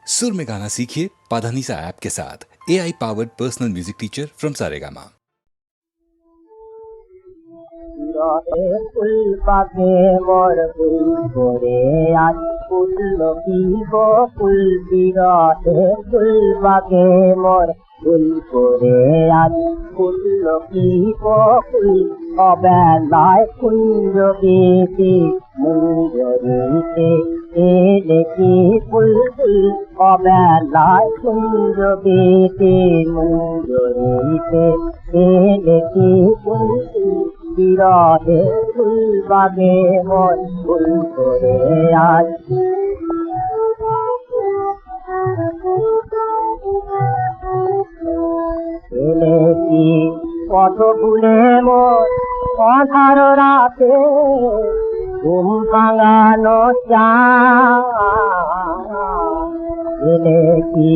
सुर में गाना सीखिए पाधानीसा ऐप के साथ। AI powered personal music teacher from Saregama. ফুল পাকে মোর ফুল করে আজ ফুল কি গো ফুল বিরহে ফুল পাকে মোর ফুল করে আজ ফুল কি গো ফুল অবেলায় কুঞ্জ গীতি মুঞ্জরিতে এলে কি ফুল ফুল অবেলায় কুঞ্জ গীতি মুঞ্জরিতে এলে কি ফুল ফুল বিরহে ফুল বাগে মোর ফুল করে আজ এলে কি কত ফুলে মোর অধার রাতে ঘুম ভাঙানো চা এলে কি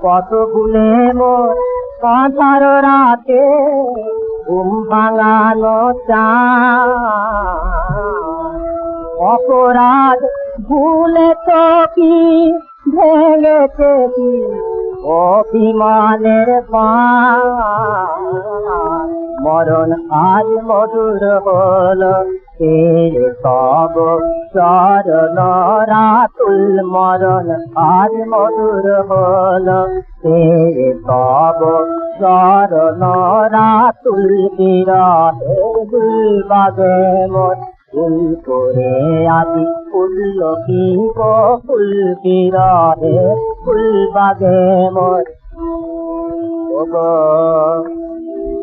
কত ফুলে মোর অধার রাতে ঘুম ভাঙানো চা অপরাধ ভুলে তো কি ভেঙেছে কি অভিমানের পা মরণ আজ মধুর হল সব চরণ রাতুল মরণ আজ মধুর হল সব চরণ রাতুল বিরহে ফুল বাগে মোর ফুল করে আদি ফুল কি গো ফুল বিরহে ফুল বাগে মোর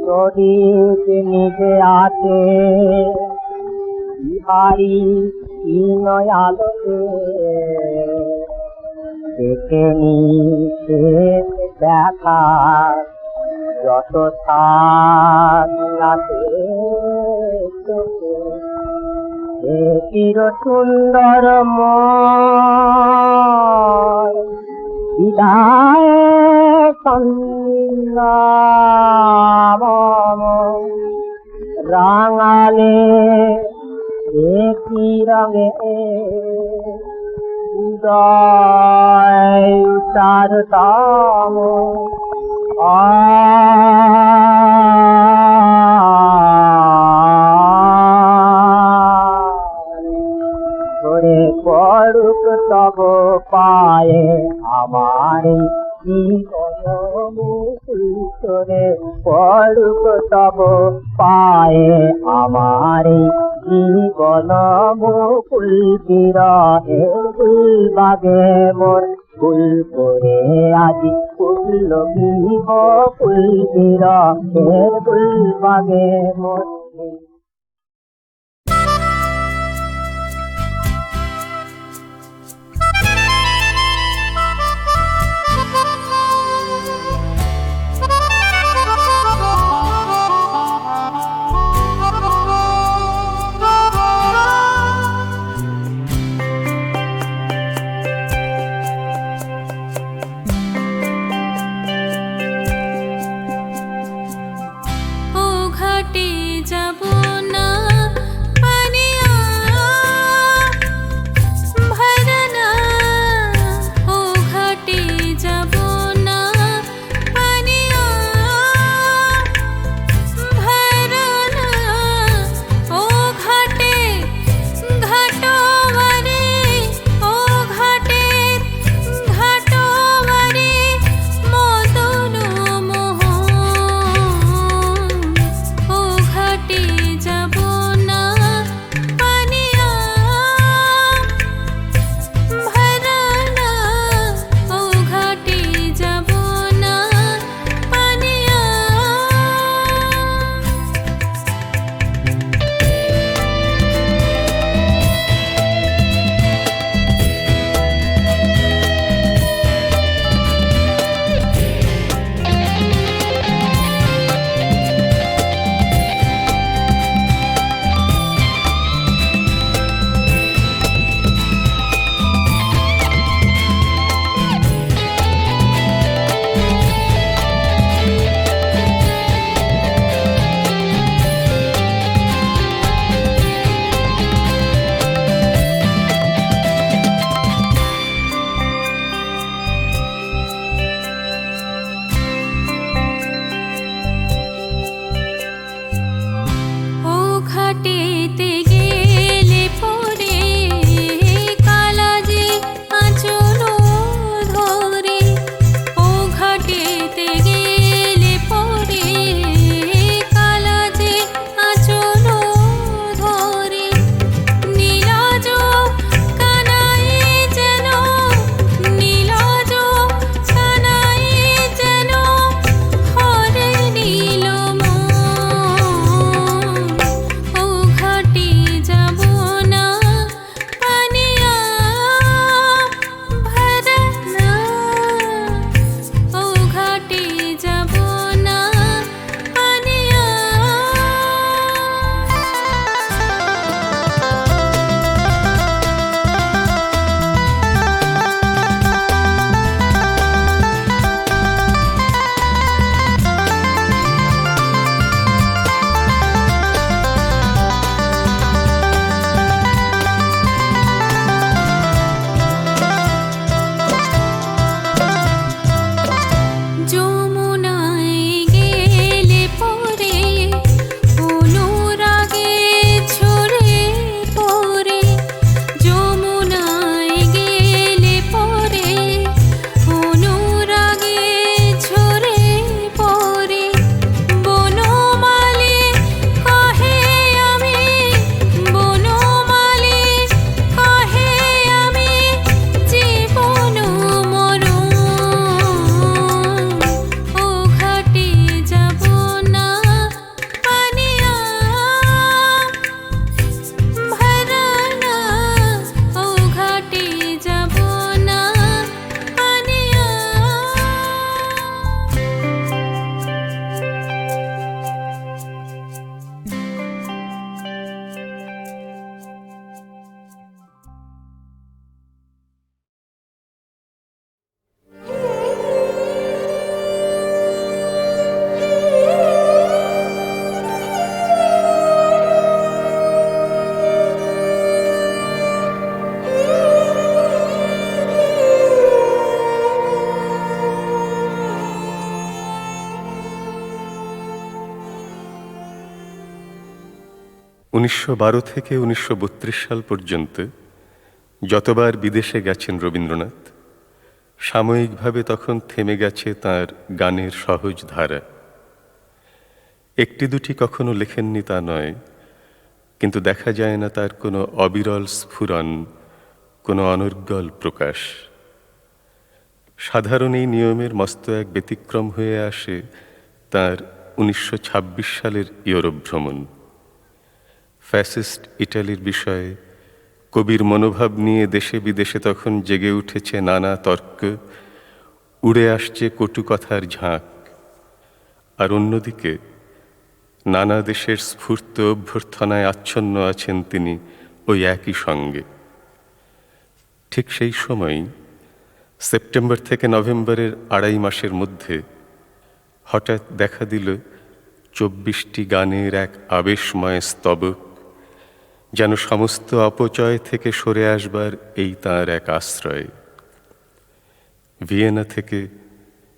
প্রদীপ নিজে আছে বিহারি নয় আলোকে দেখে নিতে দেখা যত থাকে চির সুন্দর বিদায় রাঙালে একই রঙে উদয় তার তাম করে পড়ুক তব পায়ে আমার জীবনে পড়ুক তব পায়ে আমার জীবন মুকুল বিরহে ফুল বাগে মোর ফুল করে আজি ফুল বিহ ফুল বিরহে ফুল বাগে মোর যাব 1912 থেকে 1932 সাল পর্যন্ত যতবার বিদেশে গেছেন রবীন্দ্রনাথ, সাময়িকভাবে তখন থেমে গেছে তার গানের সহজ ধারা। একটি দুটি কখনো লেখেননি তা নয়, কিন্তু দেখা যায় না তার কোনো অবিরল স্ফুরণ, কোনো অনর্গল প্রকাশ। সাধারণ এই নিয়মের মস্ত এক ব্যতিক্রম হয়ে আসে তার 1926 সালের ইউরোপ ভ্রমণ। ফ্যাসিস্ট ইটালির বিষয়ে কবির মনোভাব নিয়ে দেশে বিদেশে তখন জেগে উঠেছে নানা তর্ক, উড়ে আসছে কটু কথার ঝাঁক। আর অন্যদিকে নানা দেশের স্ফূর্ত অভ্যর্থনায় আচ্ছন্ন আছেন তিনি ওই একই সঙ্গে। ঠিক সেই সময়ই সেপ্টেম্বর থেকে নভেম্বরের 2.5 মাসের মধ্যে হঠাৎ দেখা দিল 24টি গানের এক আবেশময় স্তবক, যেন সমস্ত অপচয় থেকে সরে আসবার এই তাঁর এক আশ্রয়। ভিয়েনা থেকে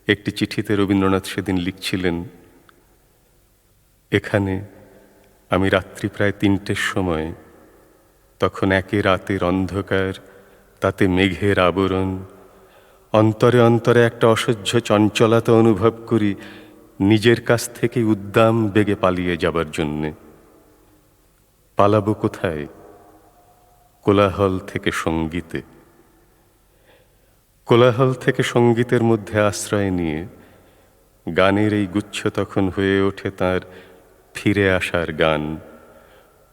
একটি চিঠিতে রবীন্দ্রনাথ সেদিন লিখছিলেন, এখানে আমি রাত্রি প্রায় 3টের সময়, তখন একে রাতের অন্ধকার, তাতে মেঘের আবরণ, অন্তরে অন্তরে একটা অসহ্য চঞ্চলতা অনুভব করি নিজের কাছ থেকে উদ্দাম বেগে পালিয়ে যাবার জন্যে। পালাবো কোথায়? কোলাহল থেকে সঙ্গীতে। কোলাহল থেকে সঙ্গীতের মধ্যে আশ্রয় নিয়ে গানের এই গুচ্ছ তখন হয়ে ওঠে তার ফিরে আসার গান,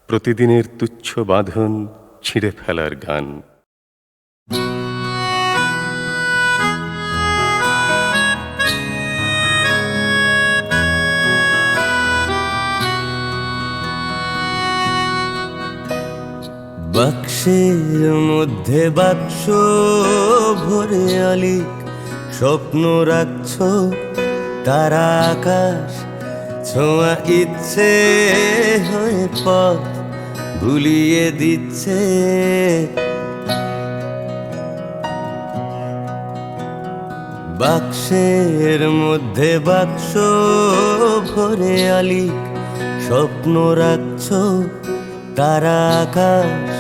প্রতিদিনের তুচ্ছ বাঁধন ছিঁড়ে ফেলার গান। বাক্সের মধ্যে বাক্স ভরে অলিক স্বপ্ন রাখছ, তারা আকাশ ছোঁয়া ইচ্ছে হয়ে পথ ভুলিয়ে দিচ্ছে। বাক্সের মধ্যে বাক্স ভরে অলিক স্বপ্ন রাখছ, তারা আকাশ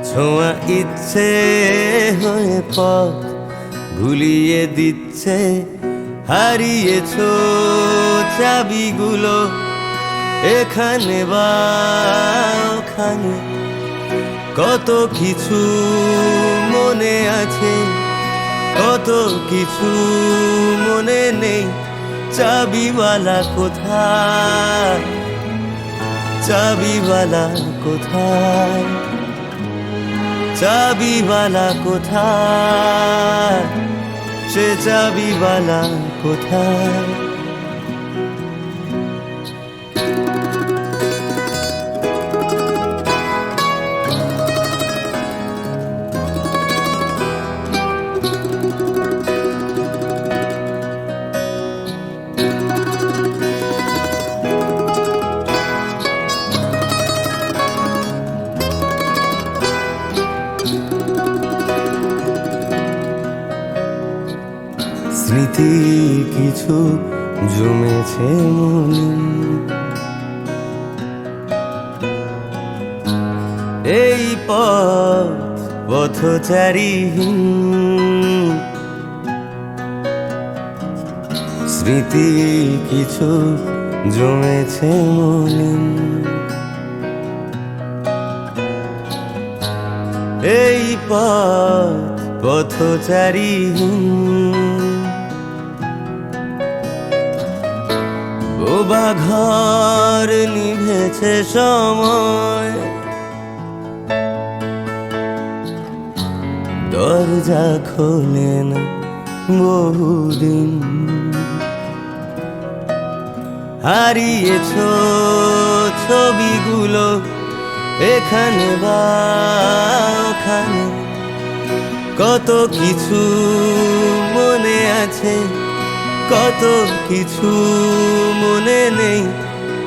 ছোঁয়া ইচ্ছে হয়ে পথ ভুলিয়ে দিচ্ছে। হারিয়েছ চাবিগুলো এখানে বা ওখানে, কত কিছু মনে আছে, কত কিছু মনে নেই। চাবিওয়ালা কোথায়? চাবিওয়ালা কোথায়? চাবিওয়ালা কোথায়? সে চাবিওয়ালা কোথায়? স্মৃতি কিছু জমেছে মনে, এই পথ পথচারীহীন। স্মৃতি কিছু জমেছে মনে, এই পথ পথচারীহীন। বোবা ঘর নিভেছে সময়, দরজা খোলে না বহুদিন। হারিয়েছ ছবিগুলো এখানে বা ওখানে, কত কিছু মনে আছে, কত কিছু মনে নেই।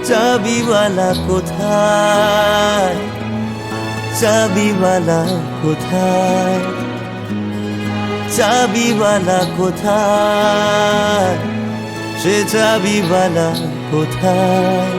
চাবিওয়ালা কোথায়? চাবিওয়ালা কোথায়? চাবিওয়ালা কোথায়? সে চাবিওয়ালা কোথায়?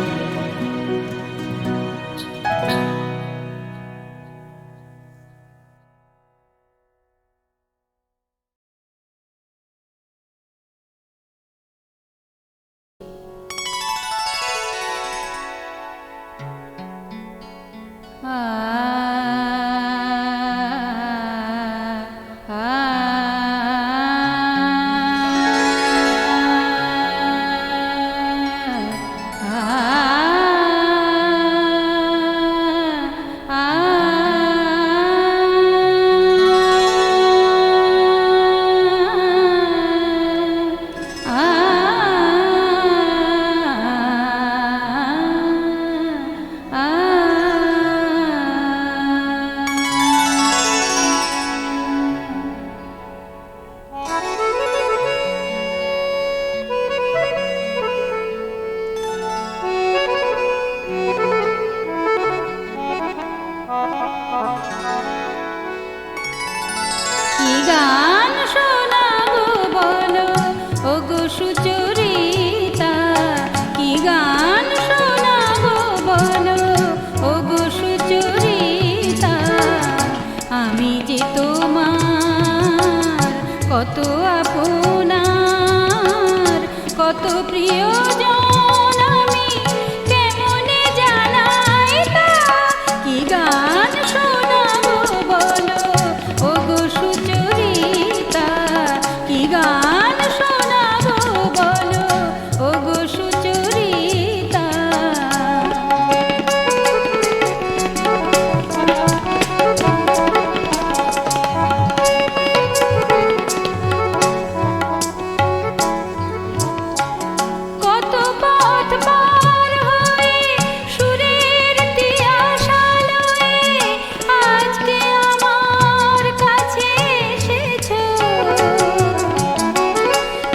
আপনার কত প্রিয়জন আমি কেমনে জানাই তা কি গান শোনাবো বলো ওগো সুচরিতা কি গান শোনাবো বলো ওগো সুচরিতা কত পথ পার হয়ে সুরের তিয়াশালয়ে আজকে আমার কাছে এসেছো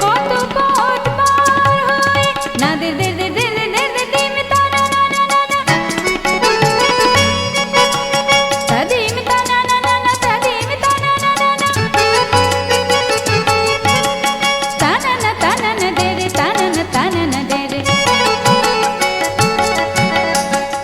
কত পথ পার হয়ে না দে দে দে দে দে দে দে দিম তানা না না না না তাদিম তানা না না না তাদিম তানা না না না তানা না তানা না দে রে তানা না তানা না দে রে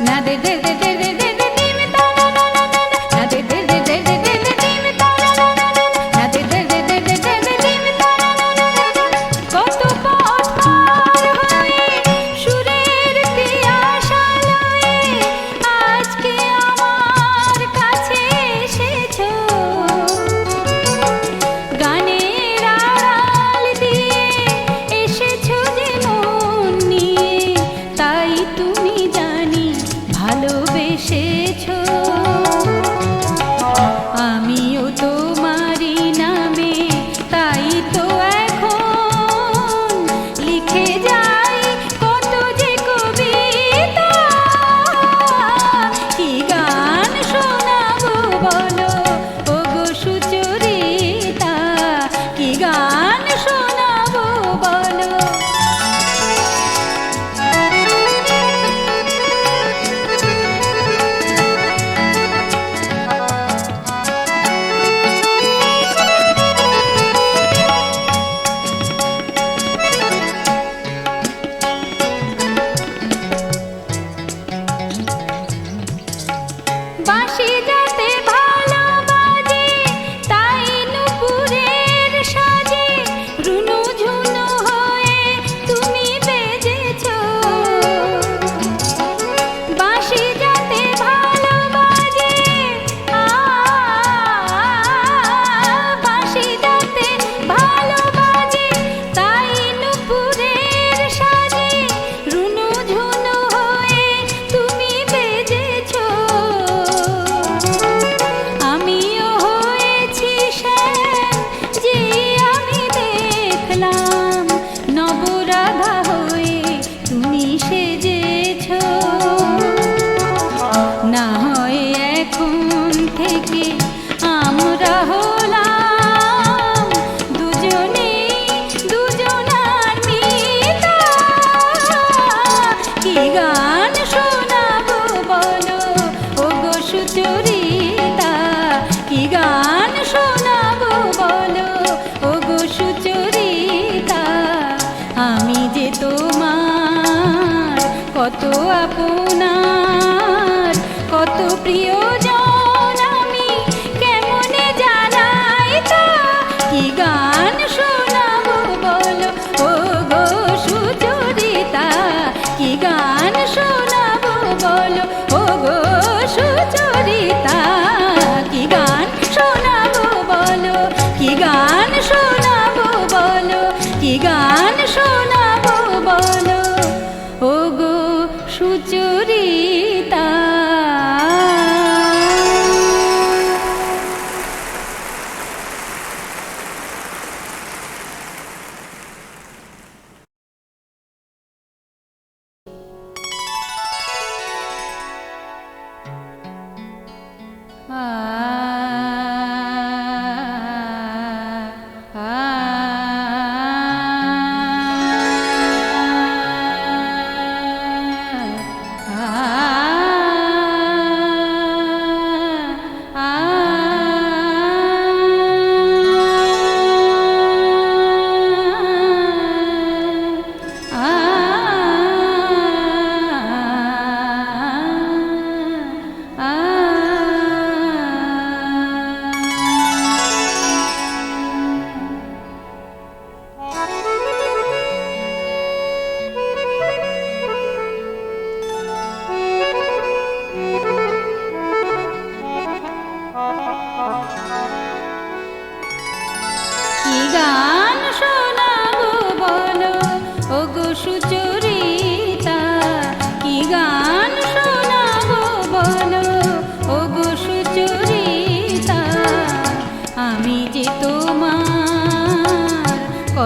না দে দে দে দে দে দে দে দিম তানা না না না না দে দে দে দে দে দে দে দিম তানা না না না না দে দে দে দে দে দে দে দিম তানা না না না কত পথ পার হয়ে সুরের তিয়াশালয়ে আজকে আমার কাছে এসেছো গানের আড়াল দিয়ে এসেছো যে মন নিয়ে তাই তুমি জানি ভালোবেসেছো আমিও তোমারই নামে তাই তো এখন লিখে যাই কত যে কবিতা কি গান শোনাবো বলো ওগো সুচরিতা কি গান শোনাবো বলো বাঁশি যাতে ভালো বাজে তাই নুপুরের সাজে রুনু ঝুনু হয়ে তুমি বেজেছো বাঁশি যাতে ভালো বাজে বাঁশি যাতে ভালো বাজে তাই নুপুরের সাজে রুনু ঝুনু হয়ে তুমি বেজেছো আমিও হয়েছি শ্যাম যে আমি দেখলাম নবরাধা হয়ে তুমি সেজেছো না হয় এখন থেকে আমরা হলাম দুজনেই দুজনার মিতা কি গান শোনাবো বলো ওগো সুচরিতা কি গান শোনাবো বলো ওগো সুচরিতা আমি যে তোমার কত আপনার কত প্রিয়জন আমি কেমনে জানাই তা কি গান শোনাবো বলো ওগো সুচরিতা কি গান শোনাবো বলো ওগো সুচরিতা কি গান শোনাবো বলো কি গান শোনাবো বলো কি গান শোনাবো বলো ওগো সুচরিতা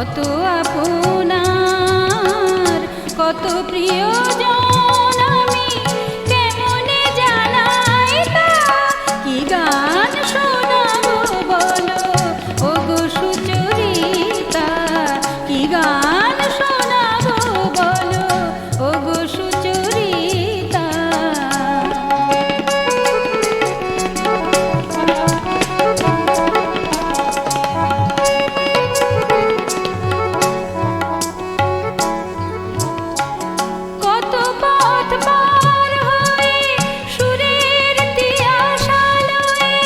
কত আপনার কত প্রিয়জন আমি কেমনে জানাই তা কি গান শোনাবো বলো ওগো সুচরিতা কি গান শোনাবো বলো ওগো সুচরিতা কত পথ পার হয়ে সুরের তিয়াশালয়ে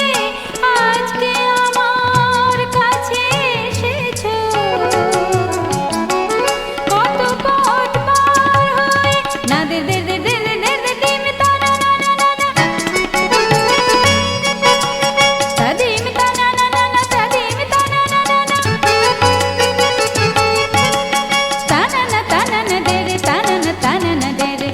আজকে আমার কাছে এসেছো কত পথ পার হয়ে না দে দে দে দে দে দে দে দিম তানা না না না তাদিম তানা না না না তাদিম তানা না না না তানা না তানা না দে রে তানা না তানা না দে রে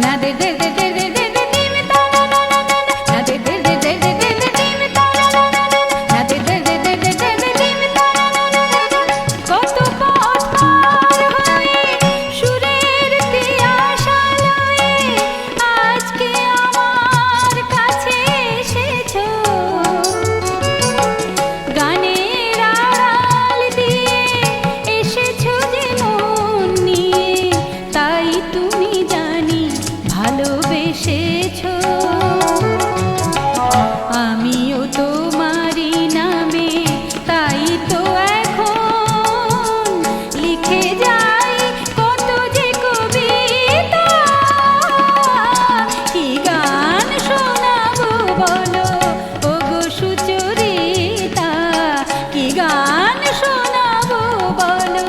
না দে দে দে দে দে দে দে দিম তানা না না না না দে দে দে দে দে দে দে দিম তানা না না না না দে দে দে দে দে দে দে দিম তানা না না না কত পথ পার হয়ে সুরের তিয়াশালয়ে আজকে আমার কাছে এসেছো গানের আড়াল দিয়ে এসেছো যে মন নিয়ে তাই তুমি জানি ভালোবেসেছো আমিও তোমারই নামে তাই তো এখন লিখে যাই কত যে কবিতা কি গান শোনাবো বলো ওগো সুচরিতা কি গান শোনাবো বলো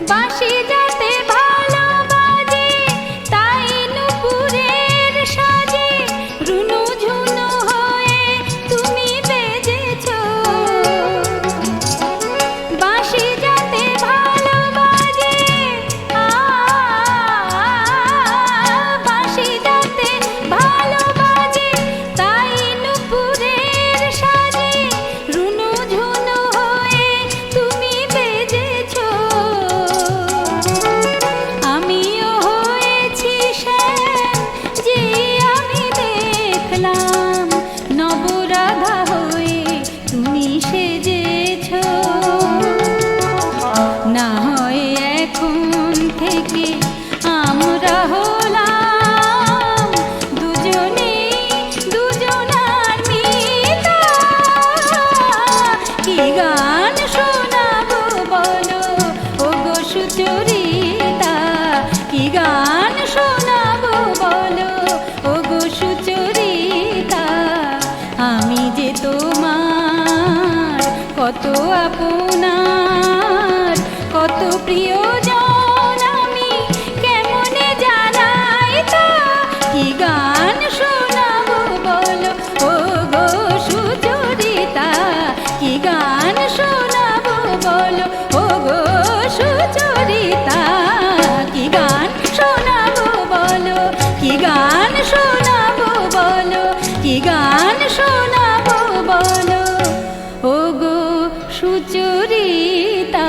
বাঁশি যাতে ভালো বাজে তাই নুপুরের সাজে রুনু ঝুনু হয়ে তুমি বেজেছো বাঁশি যাতে ভালো বাজে বাঁশি যাতে ভালো বাজে তাই নুপুরের সাজে রুনু ঝুনু হয়ে তুমি বেজেছো আমিও হয়েছি শ্যাম যে আমি দেখলাম নবরাধা হয়ে তুমি সেজেছো না হয় এখন থেকে আমরা হলাম দুজনে দুজনার মিতা কি গান শোনাবো বলো ওগো সুচরিতা কি গান শোনাবো বলো ওগো সুচরিতা আমি যে তোমার কত আপনার কত প্রিয়জন আমি কেমনে জানাই তা কি গান শোনাবো বলো ওগো সুচরিতা কি গান শোনাবো বলো ওগো সুচরিতা কি গান শোনাবো বলো কি গান শোনাবো বলো কি গান শোনাবো বলো ওগো সুচরিতা